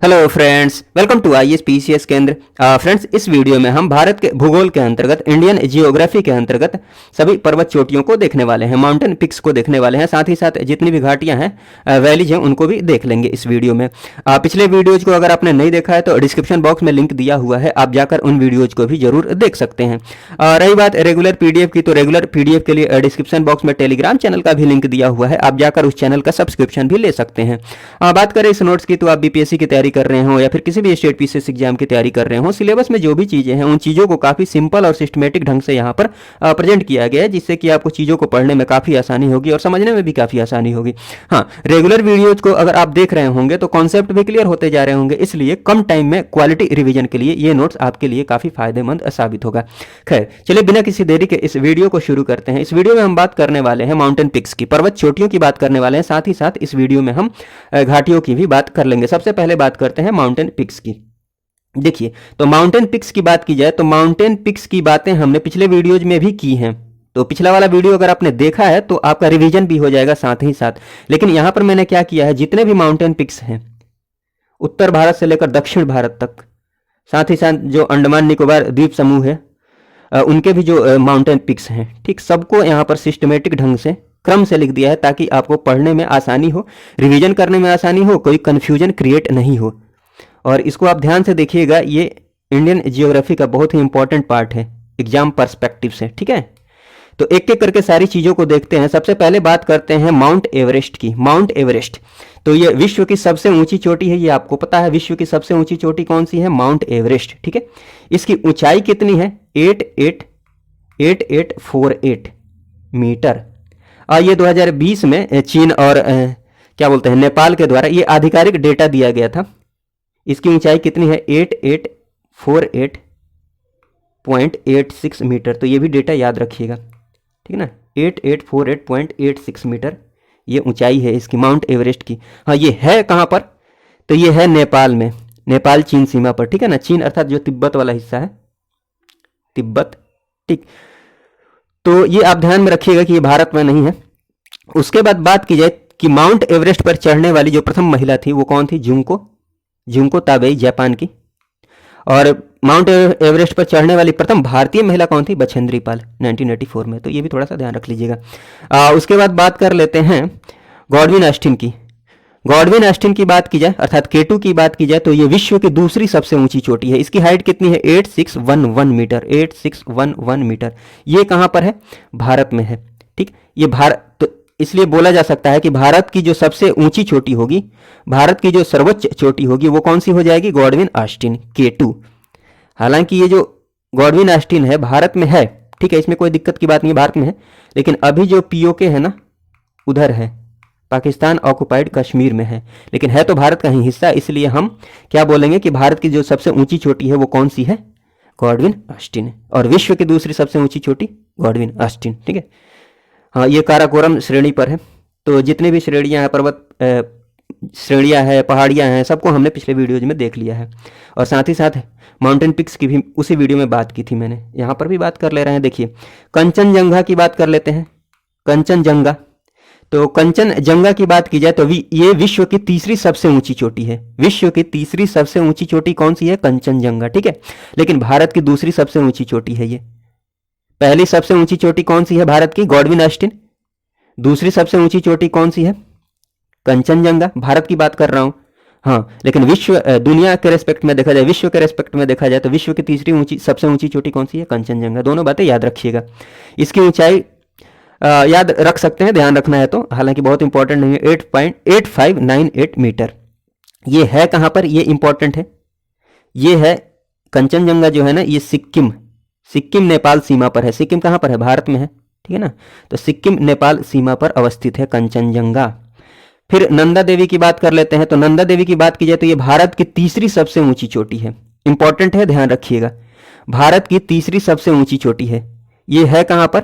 Hello friends, welcome to IAS PCS केंद्र। Friends, इस video में हम भारत के भूगोल के अंतर्गत, इंडियन जियोग्राफी के अंतर्गत सभी पर्वत चोटियों को देखने वाले हैं, माउंटेन पिक्स को देखने वाले हैं। साथ ही साथ जितनी भी घाटियां हैं, वैलीज हैं, उनको भी देख लेंगे इस वीडियो में। पिछले वीडियोज को अगर आपने नहीं देखा है तो डिस्क्रिप्शन बॉक्स में लिंक दिया हुआ है, आप जाकर उन वीडियोज को भी जरूर देख सकते हैं। रही बात रेगुलर पीडीएफ की, तो रेगुलर पीडीएफ के लिए डिस्क्रिप्शन बॉक्स में टेलीग्राम चैनल का भी लिंक दिया हुआ है, आप जाकर उस चैनल का सब्सक्रिप्शन भी ले सकते हैं। बात करें इस नोट्स की, तो आप बीपीएससी की तैयारी कर रहे हो या फिर किसी भी स्टेट पीसीएस एग्जाम की तैयारी कर रहे हो, सिलेबस में जो भी चीजें हैं उन चीजों को काफी सिंपल और सिस्टमेटिक ढंग से यहाँ पर प्रेजेंट किया गया है, जिससे कि आपको चीजों को पढ़ने में काफी आसानी होगी और समझने में भी काफी आसानी होगी। हाँ, रेगुलर वीडियोज को अगर आप देख रहे होंगे तो कॉन्सेप्ट भी क्लियर होते जा रहे होंगे, इसलिए कम टाइम में क्वालिटी रिवीजन के लिए ये नोट्स आपके लिए काफी फायदेमंद साबित होगा। खैर, चलिए बिना किसी देरी के इस वीडियो को शुरू करते हैं। इस वीडियो में हम बात करने वाले हैं माउंटेन पिक्स की, पर्वत चोटियों की बात करने वाले हैं। साथ ही साथ इस वीडियो में हम घाटियों की भी बात कर लेंगे। सबसे पहले बात करते हैं माउंटेन पिक्स की। देखिए, तो माउंटेन पिक्स की बात की जाए तो माउंटेन पिक्स की बातें हमने पिछले वीडियोज में भी की हैं, तो पिछला वाला वीडियो अगर आपने देखा है तो आपका रिवीजन भी हो जाएगा साथ ही साथ। लेकिन यहां पर मैंने क्या किया है, जितने भी माउंटेन पिक्स हैं उत्तर भारत से लेकर दक्षिण भारत तक, साथ ही साथ जो अंडमान निकोबार द्वीप समूह है उनके भी जो माउंटेन पिक्स हैं, ठीक, सबको यहाँ पर सिस्टमेटिक ढंग से क्रम से लिख दिया है, ताकि आपको पढ़ने में आसानी हो, रिवीजन करने में आसानी हो, कोई कंफ्यूजन क्रिएट नहीं हो। और इसको आप ध्यान से देखिएगा, ये इंडियन जियोग्राफी का बहुत ही इंपॉर्टेंट पार्ट है एग्जाम पर्सपेक्टिव से, ठीक है। तो एक एक करके सारी चीजों को देखते हैं। सबसे पहले बात करते हैं माउंट एवरेस्ट की। माउंट एवरेस्ट तो ये विश्व की सबसे ऊंची चोटी है, ये आपको पता है। विश्व की सबसे ऊंची चोटी कौन सी है? माउंट एवरेस्ट, ठीक है। इसकी ऊंचाई कितनी है? 8848 मीटर। और ये 2020 में चीन और क्या बोलते हैं, नेपाल के द्वारा ये आधिकारिक डेटा दिया गया था। इसकी ऊंचाई कितनी है? 8848.86 मीटर। तो ये भी डेटा याद रखिएगा, ठीक है ना। 8848.86 मीटर ये ऊंचाई है इसकी, माउंट एवरेस्ट की। हाँ, ये है कहाँ पर? तो ये है नेपाल में, नेपाल चीन सीमा पर, ठीक है ना। चीन अर्थात जो तिब्बत वाला हिस्सा है, तिब्बत, ठीक। तो ये आप ध्यान में रखिएगा कि ये भारत में नहीं है। उसके बाद बात की जाए कि माउंट एवरेस्ट पर चढ़ने वाली जो प्रथम महिला थी वो कौन थी? जुंको ताबेई, जापान की। और माउंट एवरेस्ट पर चढ़ने वाली प्रथम भारतीय महिला कौन थी? बछेंद्री पाल, 1984 में। तो ये भी थोड़ा सा ध्यान रख लीजिएगा। उसके बाद बात कर लेते हैं गॉडविन ऑस्टिन की। गॉडविन ऑस्टिन की बात की जाए, अर्थात केटू की बात की जाए, तो ये विश्व की दूसरी सबसे ऊंची चोटी है। इसकी हाइट कितनी है? 8611 मीटर, 8611 मीटर। ये कहाँ पर है? भारत में है, ठीक। ये भारत, तो इसलिए बोला जा सकता है कि भारत की जो सबसे ऊंची चोटी होगी, भारत की जो सर्वोच्च चोटी होगी, वो कौन सी हो जाएगी? Godwin Austen, K2। हालांकि ये जो गॉडविन ऑस्टिन है भारत में है, ठीक है, इसमें कोई दिक्कत की बात नहीं, भारत में है। लेकिन अभी जो POK है ना, उधर है, पाकिस्तान ऑक्युपाइड कश्मीर में है, लेकिन है तो भारत का ही हिस्सा। इसलिए हम क्या बोलेंगे कि भारत की जो सबसे ऊंची चोटी है वो कौन सी है? Godwin Austen. और विश्व की दूसरी सबसे ऊंची चोटी गॉडविन ऑस्टिन, ठीक है। हाँ, ये काराकोरम श्रेणी पर है। तो जितने भी श्रेणियाँ हैं, पर्वत श्रेणियाँ हैं, पहाड़ियाँ हैं, सबको हमने पिछले वीडियोज में देख लिया है। और साथ ही साथ माउंटेन पिक्स की भी उसी वीडियो में बात की थी मैंने, यहाँ पर भी बात कर ले रहे हैं। देखिए, कंचनजंगा की बात कर लेते हैं। कंचनजंगा, तो कंचनजंगा की बात की जाए तो ये विश्व की तीसरी सबसे ऊंची चोटी है। विश्व की तीसरी सबसे ऊंची चोटी कौन सी है? कंचनजंगा, ठीक है। लेकिन भारत की दूसरी सबसे ऊंची चोटी है ये। पहली सबसे ऊंची चोटी कौन सी है भारत की? Godwin Austen. दूसरी सबसे ऊंची चोटी कौन सी है? कंचनजंगा। भारत की बात कर रहा हूं, हाँ। लेकिन विश्व, दुनिया के रेस्पेक्ट में देखा जाए, विश्व के रेस्पेक्ट में देखा जाए तो विश्व की तीसरी ऊंची, सबसे ऊंची चोटी कौन सी है? कंचनजंगा। दोनों बातें याद रखिएगा। इसकी ऊंचाई याद रख सकते हैं, ध्यान रखना है तो, हालांकि बहुत इंपॉर्टेंट नहीं है। 8.8598 मीटर। ये है कहां पर? ये इंपॉर्टेंट है। ये है कंचनजंगा जो है ना, ये सिक्किम नेपाल सीमा पर है। सिक्किम कहां पर है? भारत में है, ठीक है ना। तो सिक्किम नेपाल सीमा पर अवस्थित है कंचनजंगा। फिर नंदा देवी की बात कर लेते हैं। तो नंदा देवी की बात की जाए तो ये भारत की तीसरी सबसे ऊंची चोटी है। इंपॉर्टेंट है, ध्यान रखिएगा। भारत की तीसरी सबसे ऊंची चोटी है। ये है कहां पर?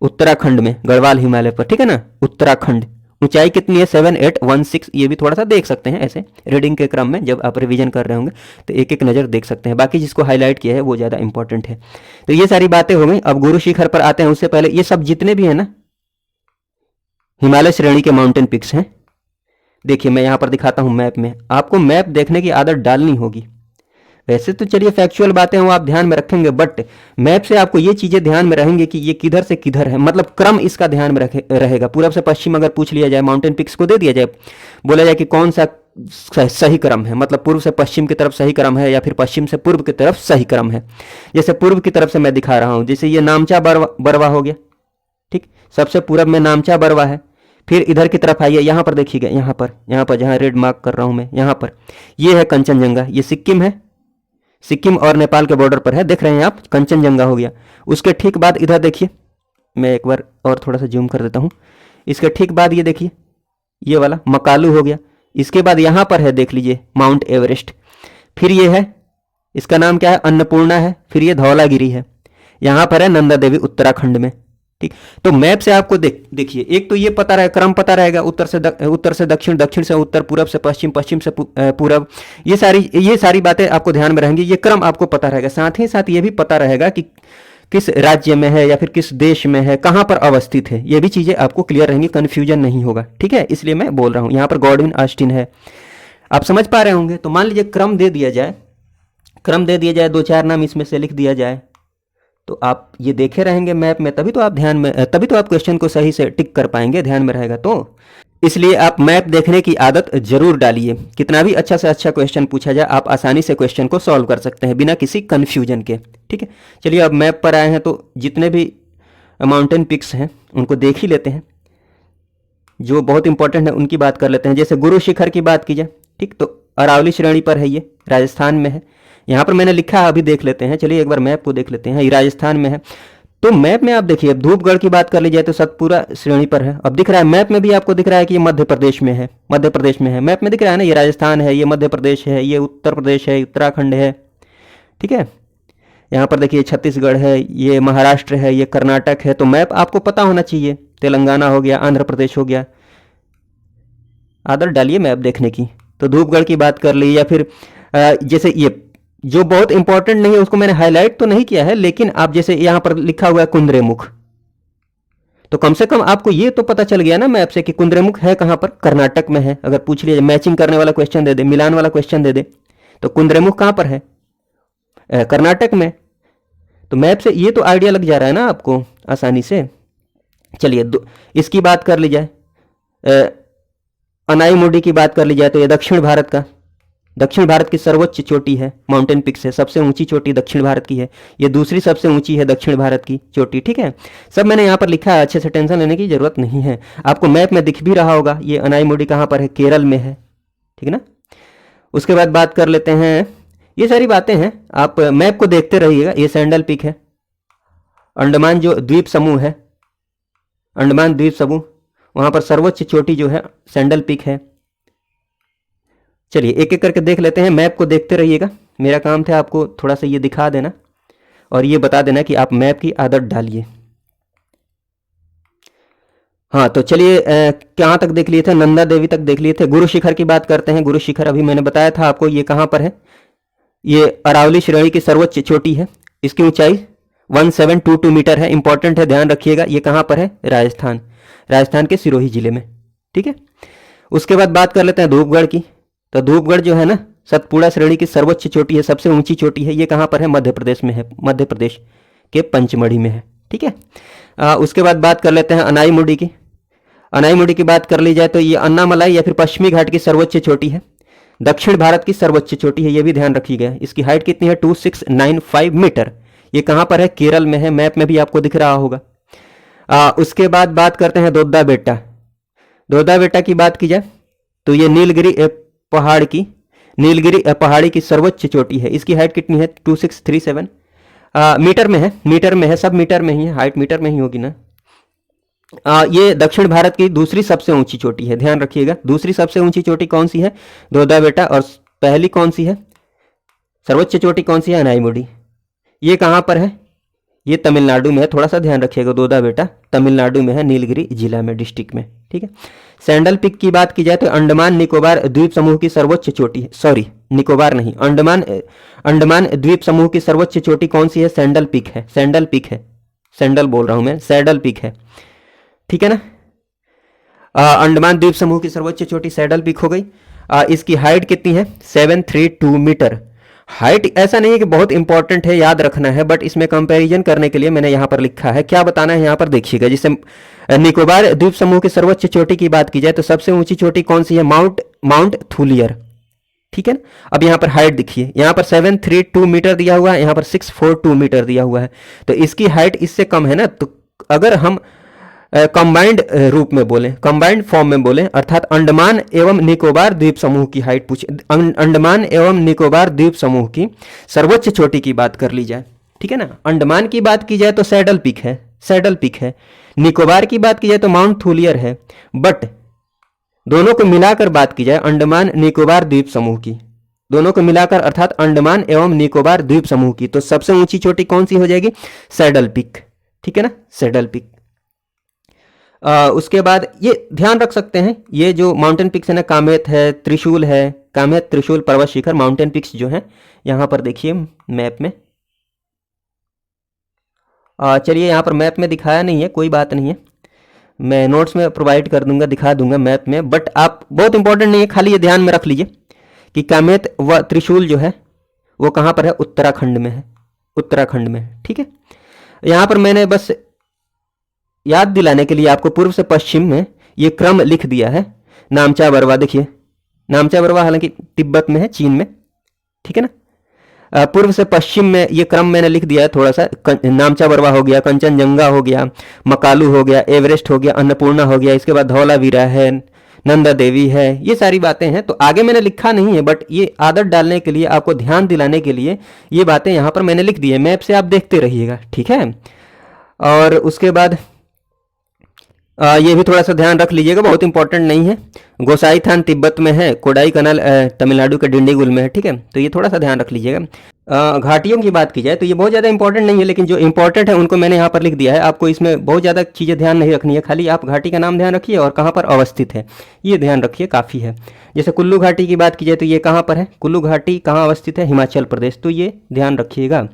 उत्तराखंड में, गढ़वाल हिमालय पर, ठीक है ना, उत्तराखंड। ऊंचाई कितनी है? 7816। ये भी थोड़ा सा देख सकते हैं ऐसे रीडिंग के क्रम में, जब आप रिवीजन कर रहे होंगे तो एक एक नज़र देख सकते हैं। बाकी जिसको हाईलाइट किया है वो ज़्यादा इंपॉर्टेंट है। तो ये सारी बातें हो गई। अब गुरु शिखर पर आते हैं। उससे पहले ये सब जितने भी हैं ना हिमालय श्रेणी के माउंटेन पिक्स हैं, देखिए मैं यहाँ पर दिखाता हूँ मैप में, आपको मैप देखने की आदत डालनी होगी। वैसे तो चलिए फैक्चुअल बातें वो आप ध्यान में रखेंगे, बट मैप से आपको ये चीज़ें ध्यान में रहेंगी कि ये किधर से किधर है, मतलब क्रम इसका ध्यान में रहेगा। पूरब से पश्चिम अगर पूछ लिया जाए, माउंटेन पिक्स को दे दिया जाए, बोला जाए कि कौन सा सही क्रम है, मतलब पूर्व से पश्चिम की तरफ सही क्रम है या फिर पश्चिम से पूर्व की तरफ सही क्रम है। जैसे पूर्व की तरफ से मैं दिखा रहा हूँ, जैसे ये नामचा बरवा हो गया, ठीक, सबसे पूरब में नामचा बरवा है। फिर इधर की तरफ आइए, यहाँ पर देखिएगा, यहाँ पर जहाँ रेड मार्क कर रहा हूँ मैं, यहाँ पर ये है कंचनजंगा, ये सिक्किम है, सिक्किम और नेपाल के बॉर्डर पर है, देख रहे हैं आप, कंचनजंगा हो गया। उसके ठीक बाद इधर देखिए, मैं एक बार और थोड़ा सा जूम कर देता हूँ, इसके ठीक बाद ये देखिए, ये वाला मकालू हो गया। इसके बाद यहाँ पर है, देख लीजिए, माउंट एवरेस्ट। फिर ये है, इसका नाम क्या है, अन्नपूर्णा है। फिर ये धौलागिरी है, यहाँ पर है नंदा देवी उत्तराखंड में, ठीक। तो मैप से आपको देखिए, एक तो ये पता रहे, क्रम पता रहेगा, उत्तर से दक्षिण, दक्षिण से उत्तर, पूरब से पश्चिम, पश्चिम से पूरब, ये सारी बातें आपको ध्यान में रहेंगी, ये क्रम आपको पता रहेगा। साथ ही साथ ये भी पता रहेगा कि किस राज्य में है या फिर किस देश में है, कहाँ पर अवस्थित है, ये भी चीज़ें आपको क्लियर रहेंगी, कन्फ्यूजन नहीं होगा, ठीक है। इसलिए मैं बोल रहा हूँ, यहाँ पर गॉडविन ऑस्टिन है, आप समझ पा रहे होंगे। तो मान लीजिए क्रम दे दिया जाए, दो चार नाम इसमें से लिख दिया जाए, तो आप ये देखे रहेंगे मैप में, तभी तो आप क्वेश्चन को सही से टिक कर पाएंगे, ध्यान में रहेगा। तो इसलिए आप मैप देखने की आदत जरूर डालिए। कितना भी अच्छा से अच्छा क्वेश्चन पूछा जाए, आप आसानी से क्वेश्चन को सॉल्व कर सकते हैं बिना किसी कन्फ्यूजन के, ठीक है। चलिए अब मैप पर आए हैं, तो जितने भी माउंटेन पिक्स हैं उनको देख ही लेते हैं, जो बहुत इंपॉर्टेंट है उनकी बात कर लेते हैं। जैसे गुरु शिखर की बात की जाए, ठीक, तो अरावली श्रेणी पर है, ये राजस्थान में है। यहाँ पर मैंने लिखा है, अभी देख लेते हैं, चलिए एक बार मैप को देख लेते हैं, ये राजस्थान में है। तो मैप में आप देखिए, अब धूपगढ़ की बात कर ली जाए तो सतपुरा श्रेणी पर है। अब दिख रहा है मैप में भी, आपको दिख रहा है कि ये मध्य प्रदेश में है, मैप में दिख रहा है ना, ये राजस्थान है, ये मध्य प्रदेश है, ये उत्तर प्रदेश है, उत्तराखंड है, ठीक है। यहाँ पर देखिए छत्तीसगढ़ है, ये महाराष्ट्र है, ये कर्नाटक है। तो मैप आपको पता होना चाहिए, तेलंगाना हो गया, आंध्र प्रदेश हो गया। आदत डालिए मैप देखने की। तो धूपगढ़ की बात कर ली, या फिर जैसे ये जो बहुत इंपॉर्टेंट नहीं है उसको मैंने हाईलाइट तो नहीं किया है, लेकिन आप जैसे यहाँ पर लिखा हुआ है कुंद्रेमुख, तो कम से कम आपको ये तो पता चल गया ना मैप से कि कुंद्रेमुख है कहाँ पर, कर्नाटक में है। अगर पूछ लिया, मैचिंग करने वाला क्वेश्चन दे दे, मिलान वाला क्वेश्चन दे दे, तो कुंद्रेमुख कहाँ पर है, कर्नाटक में। तो मैप से ये तो आइडिया लग जा रहा है ना आपको आसानी से। चलिए इसकी बात कर ली जाए, अनाईमुडी की बात कर ली जाए, तो ये दक्षिण भारत की सर्वोच्च चोटी है, माउंटेन पिक्स है, सबसे ऊंची चोटी दक्षिण भारत की है, ये दूसरी सबसे ऊंची है दक्षिण भारत की चोटी, ठीक है। सब मैंने यहाँ पर लिखा है, अच्छे से टेंशन लेने की जरूरत नहीं है, आपको मैप में दिख भी रहा होगा। ये अनाईमुडी कहाँ पर है, केरल में है, ठीक है ना। उसके बाद बात कर लेते हैं, ये सारी बातें हैं, आप मैप को देखते रहिएगा। ये सैंडल पीक है, अंडमान जो द्वीप समूह है, अंडमान द्वीप समूह, वहाँ पर सर्वोच्च चोटी जो है सैंडल पीक है। चलिए एक एक करके देख लेते हैं, मैप को देखते रहिएगा। मेरा काम था आपको थोड़ा सा ये दिखा देना और ये बता देना कि आप मैप की आदत डालिए। हाँ तो चलिए कहाँ तक देख लिए थे, नंदा देवी तक देख लिए थे। गुरु शिखर की बात करते हैं। गुरु शिखर अभी मैंने बताया था आपको, ये कहाँ पर है, ये अरावली श्रेणी की सर्वोच्च चोटी है, इसकी ऊंचाई 1722 मीटर है। इंपॉर्टेंट है, ध्यान रखिएगा। ये कहाँ पर है, राजस्थान के सिरोही जिले में, ठीक है। उसके बाद बात कर लेते हैं धूपगढ़ की। तो धूपगढ़ जो है ना, सतपुड़ा श्रेणी की सर्वोच्च चोटी है, सबसे ऊंची चोटी है। ये कहाँ पर है, मध्य प्रदेश में है, मध्य प्रदेश के पंचमढ़ी में है, ठीक है। उसके बाद बात कर लेते हैं अनाईमुडी की। अनाईमुडी की बात कर ली जाए तो ये अन्नामलाई या फिर पश्चिमी घाट की सर्वोच्च चोटी है, दक्षिण भारत की सर्वोच्च चोटी है, ये भी ध्यान रखिएगा। इसकी हाइट कितनी है, 2695 मीटर। ये कहाँ पर है, केरल में है, मैप में भी आपको दिख रहा होगा। उसके बाद बात करते हैं दोद्दा बेटा। दोद्दा बेटा की बात की जाए तो ये नीलगिरी पहाड़ी की सर्वोच्च चोटी है। इसकी हाइट कितनी है, 2637 मीटर में है, सब मीटर में ही है, हाइट मीटर में ही होगी ना। ये दक्षिण भारत की दूसरी सबसे ऊंची चोटी है, ध्यान रखिएगा। दूसरी सबसे ऊंची चोटी कौन सी है, दोद्दा बेटा, और पहली कौन सी है, सर्वोच्च चोटी कौन सी है, अनाईमुडी। ये कहाँ पर है, ये तमिलनाडु में है, थोड़ा सा ध्यान रखिएगा। दोद्दा बेटा तमिलनाडु में है, नीलगिरी जिला में, डिस्ट्रिक्ट में, ठीक है। सैंडल पीक की बात की जाए तो अंडमान निकोबार द्वीप समूह की सर्वोच्च चोटी है, सॉरी निकोबार नहीं, अंडमान द्वीप समूह की सर्वोच्च चोटी कौन सी है, सैंडल पीक है, सैंडल बोल रहा हूं मैं, सैडल पीक है, ठीक है ना। अंडमान द्वीप समूह की सर्वोच्च चोटी सैडल पीक हो गई। इसकी हाइट कितनी है? 732 मीटर। हाइट ऐसा नहीं है कि बहुत इंपॉर्टेंट है, याद रखना है, बट इसमें कंपैरिजन करने के लिए मैंने यहाँ पर लिखा है। क्या बताना है यहाँ पर देखिएगा। जिससे निकोबार द्वीप समूह की सर्वोच्च चोटी की बात की जाए तो सबसे ऊंची चोटी कौन सी है? माउंट थूलियर, ठीक है ना। अब यहाँ पर हाइट देखिए, यहाँ पर 732 मीटर दिया हुआ है, यहाँ पर 642 मीटर दिया हुआ है, तो इसकी हाइट इससे कम है ना। तो अगर हम कंबाइंड रूप में बोलें, कंबाइंड फॉर्म में बोलें, अर्थात अंडमान एवं निकोबार द्वीप समूह की हाइट पूछे, अंडमान एवं निकोबार द्वीप समूह की सर्वोच्च चोटी की बात कर ली जाए, ठीक है ना। अंडमान की बात की जाए तो सैडल पीक है, सैडल पीक है। निकोबार की बात की जाए तो माउंट थूलियर है। बट दोनों को मिलाकर बात की जाए, अंडमान निकोबार द्वीप समूह की, दोनों को मिलाकर अर्थात अंडमान एवं निकोबार द्वीप समूह की, तो सबसे ऊंची चोटी कौन सी हो जाएगी? सैडल पीक, ठीक है ना, सैडल पीक। उसके बाद ये ध्यान रख सकते हैं, ये जो माउंटेन पिक्स है ना, कामेत है, त्रिशूल है, कामेत, त्रिशूल, पर्वत शिखर, माउंटेन पिक्स जो हैं यहाँ पर देखिए मैप में। चलिए यहाँ पर मैप में दिखाया नहीं है, कोई बात नहीं है, मैं नोट्स में प्रोवाइड कर दूंगा, दिखा दूंगा मैप में। बट आप, बहुत इंपॉर्टेंट नहीं है, खाली ये ध्यान में रख लीजिए कि कामेत व त्रिशूल जो है वो कहाँ पर है? उत्तराखंड में है, उत्तराखंड में, ठीक है। यहाँ पर मैंने बस याद दिलाने के लिए आपको पूर्व से पश्चिम में ये क्रम लिख दिया है। नामचा बरवा, देखिए नामचा बरवा हालांकि तिब्बत में है, चीन में, ठीक है ना। पूर्व से पश्चिम में ये क्रम मैंने लिख दिया है थोड़ा सा। नामचा बरवा हो गया, कंचनजंगा हो गया, मकालू हो गया, एवरेस्ट हो गया, अन्नपूर्णा हो गया, इसके बाद धौलावीरा है, नंदा देवी है, ये सारी बातें हैं। तो आगे मैंने लिखा नहीं है, बट ये आदत डालने के लिए, आपको ध्यान दिलाने के लिए ये बातें यहाँ पर मैंने लिख दी है। मैप से आप देखते रहिएगा, ठीक है। और उसके बाद ये भी थोड़ा सा ध्यान रख लीजिएगा, बहुत इंपॉर्टेंट नहीं है। गोसाई थान तिब्बत में है, कोडाई कनाल तमिलनाडु के डिंडीगुल में है, ठीक है, तो ये थोड़ा सा ध्यान रख लीजिएगा। घाटियों की बात की जाए तो ये बहुत ज़्यादा इंपॉर्टेंट नहीं है, लेकिन जो इंपॉर्टेंट है उनको मैंने यहाँ पर लिख दिया है। आपको इसमें बहुत ज़्यादा चीज़ें ध्यान नहीं रखनी है, खाली आप घाटी का नाम ध्यान रखिए और कहाँ पर अवस्थित है ये ध्यान रखिए, काफ़ी है। जैसे कुल्लू घाटी की बात की जाए तो ये कहाँ पर है? कुल्लू घाटी कहाँ अवस्थित है? हिमाचल प्रदेश, तो ये ध्यान रखिएगा।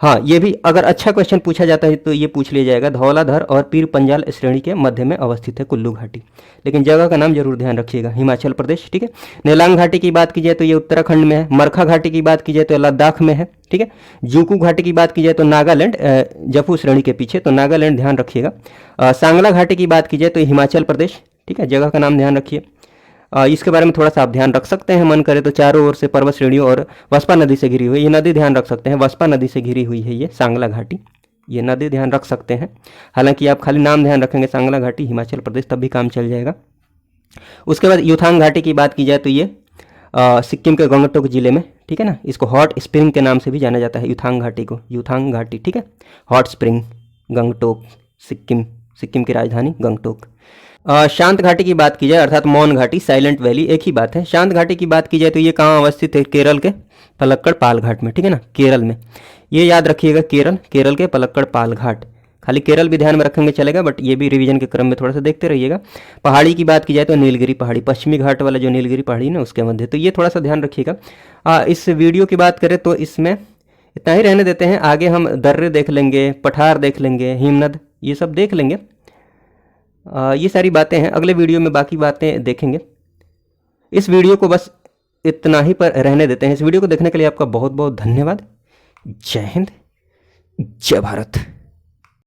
हाँ, ये भी अगर अच्छा क्वेश्चन पूछा जाता है तो ये पूछ लिया जाएगा, धौलाधर और पीर पंजाल श्रेणी के मध्य में अवस्थित है कुल्लू घाटी, लेकिन जगह का नाम जरूर ध्यान रखिएगा, हिमाचल प्रदेश, ठीक है। नेलांग घाटी की बात की जाए तो ये उत्तराखंड में है। मरखा घाटी की बात की जाए तो लद्दाख में है, ठीक है। जूकू घाटी की बात की जाए तो नागालैंड, जफू श्रेणी के पीछे, तो नागालैंड ध्यान रखिएगा। सांगला घाटी की बात की जाए तो हिमाचल प्रदेश, ठीक है, जगह का नाम ध्यान रखिए। इसके बारे में थोड़ा सा आप ध्यान रख सकते हैं, मन करे तो चारों ओर से पर्वत श्रेणियों और वस्पा नदी से घिरी हुई, ये नदी ध्यान रख सकते हैं, वस्पा नदी से घिरी हुई है ये सांगला घाटी, ये नदी ध्यान रख सकते हैं। हालांकि आप खाली नाम ध्यान रखेंगे सांगला घाटी हिमाचल प्रदेश, तब भी काम चल जाएगा। उसके बाद युथांग घाटी की बात की जाए तो ये सिक्किम के गंगटोक जिले में, ठीक है ना। इसको हॉट स्प्रिंग के नाम से भी जाना जाता है, युथांग घाटी को, युथांग घाटी, ठीक है। हॉट स्प्रिंग, गंगटोक, सिक्किम, सिक्किम की राजधानी गंगटोक। शांत घाटी की बात की जाए अर्थात मौन घाटी, साइलेंट वैली, एक ही बात है। शांत घाटी की बात की जाए तो ये कहाँ अवस्थित है? केरल के पलक्कड़ पाल घाट में, ठीक है ना, केरल में, ये याद रखिएगा, केरल के पलक्कड़ पाल घाट। खाली केरल भी ध्यान में रखेंगे चलेगा, बट ये भी रिवीजन के क्रम में थोड़ा सा देखते रहिएगा। पहाड़ी की बात की जाए तो नीलगिरी पहाड़ी, पश्चिमी घाट वाला जो नीलगिरी पहाड़ी ना उसके मध्य, तो ये थोड़ा सा ध्यान रखिएगा। इस वीडियो की बात करें तो इसमें इतना ही रहने देते हैं, आगे हम दर्रे देख लेंगे, पठार देख लेंगे, हिमनद, ये सब देख लेंगे। ये सारी बातें हैं, अगले वीडियो में बाकी बातें देखेंगे। इस वीडियो को बस इतना ही पर रहने देते हैं। इस वीडियो को देखने के लिए आपका बहुत बहुत धन्यवाद। जय हिंद, जय भारत।